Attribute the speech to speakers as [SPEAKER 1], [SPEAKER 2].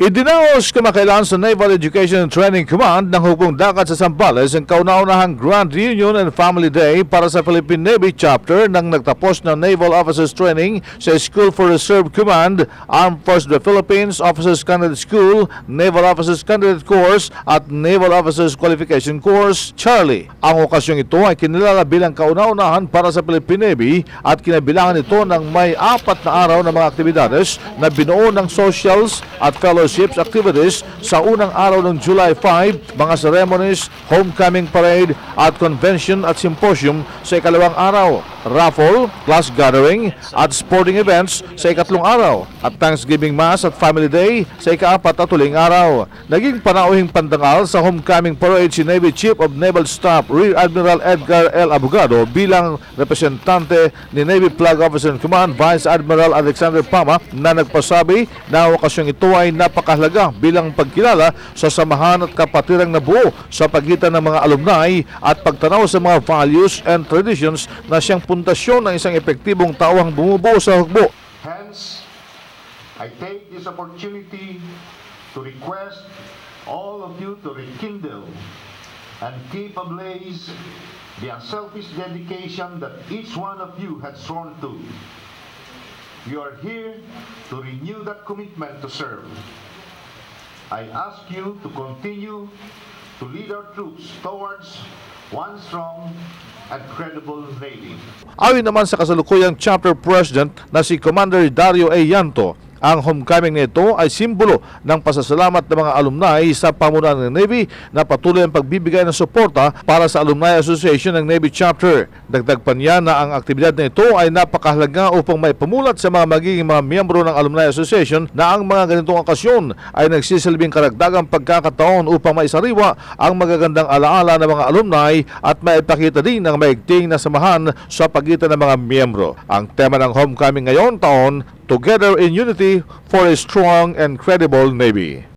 [SPEAKER 1] Idinaos kamakailan sa Naval Education and Training Command ng Hukbong Dagat sa Zambales ang kauna-unahang Grand Reunion and Family Day para sa Philippine Navy Chapter ng nagtapos ng Naval Officers Training sa School for Reserve Command, Armed Forces of the Philippines Officers Candidate School, Naval Officers Candidate Course at Naval Officers Qualification Course, Charlie. Ang okasyong ito ay kinilala bilang kauna-unahan para sa Philippine Navy at kinabilangan ito ng may 4 na araw na mga aktibidades na binuo ng socials at fellowships activities sa unang araw ng July 5, mga ceremonies, homecoming parade at convention at symposium sa ikalawang araw, raffle, class gathering at sporting events sa ikatlong araw at Thanksgiving Mass at Family Day sa ika-4 at huling araw. Naging panauhing pandangal sa homecoming parade si Navy Chief of Naval Staff Rear Admiral Edgar L. Abogado bilang representante ni Navy Flag Officer in Command Vice Admiral Alexander Pama na nagpasabi na okasyong ito ay napakahalaga bilang pagkilala sa samahan at kapatirang nabuo sa pagitan ng mga alumni at pagtanaw sa mga values and traditions na siyang pundasyon ng isang epektibong tauhang bumubuo sa hukbo.
[SPEAKER 2] Hence, I take this opportunity to request all of you to rekindle and keep ablaze the unselfish dedication that each one of you had sworn to. You are here to renew that commitment to serve. I ask you to continue to lead our troops towards one strong and credible Navy.
[SPEAKER 1] Ayon naman sa kasalukuyang Chapter President na si Commander Dario A. Yanto, ang homecoming na ito ay simbolo ng pasasalamat ng mga alumni sa pamunuan ng Navy na patuloy ang pagbibigay ng suporta para sa Alumni Association ng Navy Chapter. Dagdag pa niya na ang aktibidad na ito ay napakahalaga upang may pamulat sa mga magiging mga miyembro ng Alumni Association na ang mga ganitong okasyon ay nagsisilbing karagdagang pagkakataon upang maisariwa ang magagandang alaala ng mga alumni at maipakita din ng maigting na samahan sa pagitan ng mga miyembro. Ang tema ng homecoming ngayon taon, Together in Unity for a Strong and Credible Navy.